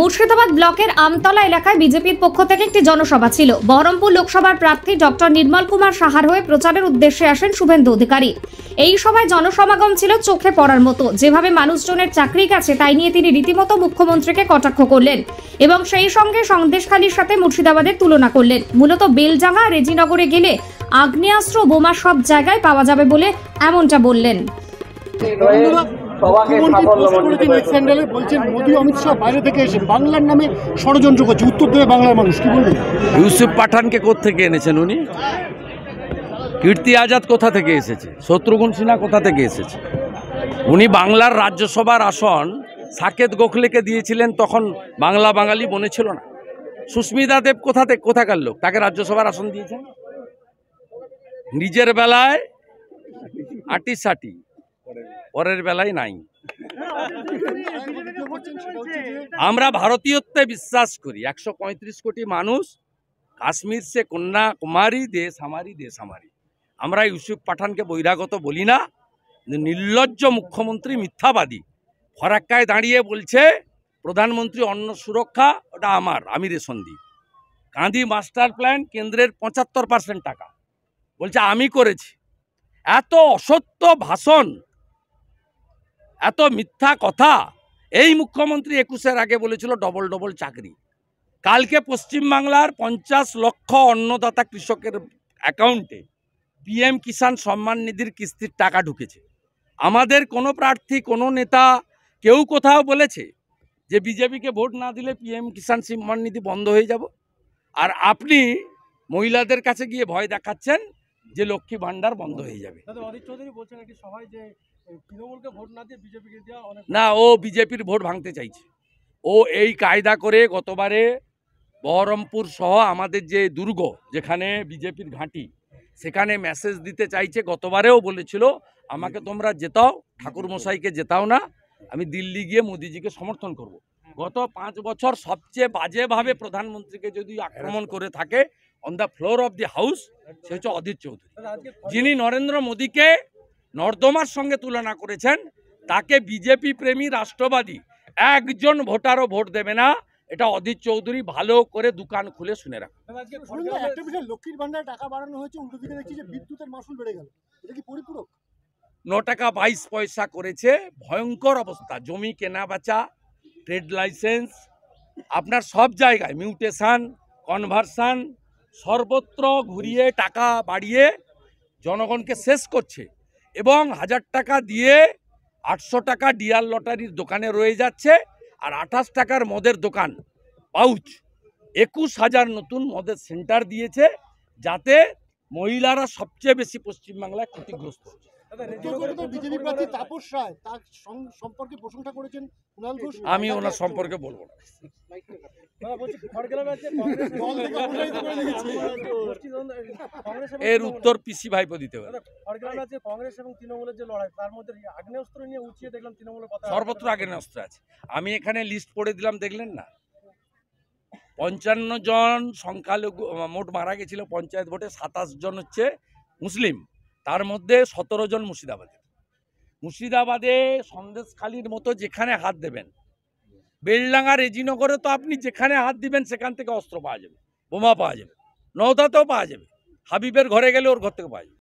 মুর্শিদাবাদ ব্লকের আমতলা এলাকায় বিজেপির পক্ষ থেকে একটি জনসভা ছিল। বহরমপুর লোকসভার প্রার্থী ডক্টর নির্মল কুমার সাহার হয়ে প্রচারের উদ্দেশ্যে আসেন শুভেন্দু অধিকারী। এই সভায় জনসমাগম ছিল চোখে পড়ার মতো। যেভাবে মানুষজনের চাকরি গেছে তাই নিয়ে তিনি রীতিমতো মুখ্যমন্ত্রীকে কটাক্ষ করলেন এবং সেই সঙ্গে সন্দেশখালীর সাথে মুর্শিদাবাদের তুলনা করলেন। মূলত বেলডাঙ্গা রেজিনগরে গেলে আগ্নেয়াস্ত্র বোমা সব জায়গায় পাওয়া যাবে বলে এমনটা বললেন। মোদি অমিত শাহ বাইরে থেকে এসে বাংলার নামে ষড়যন্ত্র করছে, উত্তর দেবে বাংলার মানুষ। কি বলবেন? ইউসুফ পাঠানকে কোথা থেকে এনেছেন উনি? কীর্তি আজাদ কোথা থেকে এসেছে? শত্রুঘ্ন সিনহা কোথা থেকে এসেছে? উনি বাংলার রাজ্যসভার আসন সাকেত গোখলেকে দিয়েছিলেন, তখন বাংলা বাঙালি মনে ছিল না। সুস্মিতা দেব কোথাকার লোক, তাকে রাজ্যসভার আসন দিয়েছেন। নিজের বেলায় আটিসাটি, পরের বেলায় নাই। আমরা ভারতীয়ত্বে বিশ্বাস করি। 135 কোটি মানুষ, কাশ্মীর সে কন্যাকুমারী, দেশ আমারি দেশ আমারি। আমরা ইউসুফ পাঠানকে বহিরাগত বলি না। নির্লজ্জ মুখ্যমন্ত্রী, মিথ্যাবাদী, ফরাক্কায় দাঁড়িয়ে বলছে প্রধানমন্ত্রী অন্ন সুরক্ষা ওটা আমি রেশন দিই। কাঁদি মাস্টার প্ল্যান কেন্দ্রের 75% টাকা বলছে আমি করেছি। এত অসত্য ভাষণ, এত মিথ্যা কথা। এই মুখ্যমন্ত্রী 21-এর আগে বলেছিল ডবল ডবল চাকরি। কালকে পশ্চিমবাংলার 50 লক্ষ অন্নদাতা কৃষকের অ্যাকাউন্টে পিএম কিষাণ সম্মান নিধির কিস্তির টাকা ঢুকেছে। আমাদের কোনো প্রার্থী, কোনো নেতা, কেউ কোথাও বলেছে যে বিজেপিকে ভোট না দিলে পিএম কিষাণ সম্মান নিধি বন্ধ হয়ে যাব? আর আপনি মহিলাদের কাছে গিয়ে ভয় দেখাচ্ছেন যে লক্ষ্মী ভান্ডার বন্ধ হয়ে যাবে। না, ও বিজেপির ভোট ভাঙতে চাইছে। ও এই কায়দা করে গতবারে বহরমপুর সহ আমাদের যে দুর্গ, যেখানে বিজেপির ঘাঁটি, সেখানে মেসেজ দিতে চাইছে। গতবারেও বলেছিল আমাকে তোমরা জেতাও, ঠাকুর মশাইকে জেতাও না, আমি দিল্লি গিয়ে মোদিজিকে সমর্থন করব। গত 5 বছর সবচেয়ে বাজেভাবে প্রধানমন্ত্রীকে যদি আক্রমণ করে থাকে on the floor of the house, সে হচ্ছে অধীর চৌধুরী, যিনি নরেন্দ্র মোদীকে নর্দমার সঙ্গে তুলনা করেছেন। তাকে বিজেপি প্রেমী রাষ্ট্রবাদী একজন ভোটারও ভোট দেবে না। এটা অধীর চৌধুরী ভালো করে দোকান খুলে শুনে রাখে। লক্ষ্মীর ভান্ডারে টাকা বাড়ানো হয়েছে, উল্টো দিকে দেখছি যে বিদ্যুতের মাসুল বেড়ে গেল। এটা কি পরিপূরক? 9 টাকা 22 পয়সা করেছে। ভয়ঙ্কর অবস্থা। জমি কেনা বেচা, ট্রেড লাইসেন্স, আপনার সব জায়গায় মিউটেশন, কনভার্সন, সর্বত্র ঘুরিয়ে টাকা বাড়িয়ে জনগণকে শেষ করছে। এবং 1000 টাকা দিয়ে 800 টাকা ডিয়ার লটারির দোকানে রয়ে যাচ্ছে। আর 28 টাকার মদের দোকান পাউচ 21,000 নতুন মদের সেন্টার দিয়েছে, যাতে মহিলারা সবচেয়ে বেশি পশ্চিমবাংলায় ক্ষতিগ্রস্ত হচ্ছে। আমি ওনার সম্পর্কে বলবো না। এর উত্তর পিসি ভাইপো দিতে হবে। সর্বত্র আগ্নেয়াস্ত্র আছে। আমি এখানে লিস্ট পড়ে দিলাম, দেখলেন না? 55 জন সংখ্যালঘু মোট মারা গেছিল পঞ্চায়েত ভোটে। 27 জন হচ্ছে মুসলিম, তার মধ্যে 17 জন মুর্শিদাবাদে সন্দেশখালীর মতো যেখানে হাত দেবেন। বেলডাঙ্গা রেজিনগরে তো আপনি যেখানে হাত দিবেন সেখান থেকে অস্ত্র পাওয়া যাবে, বোমা পাওয়া যাবে, নওদাতেও পাওয়া যাবে। হাবিবের ঘরে গেলে ওর ঘর থেকে পাওয়া যাবে।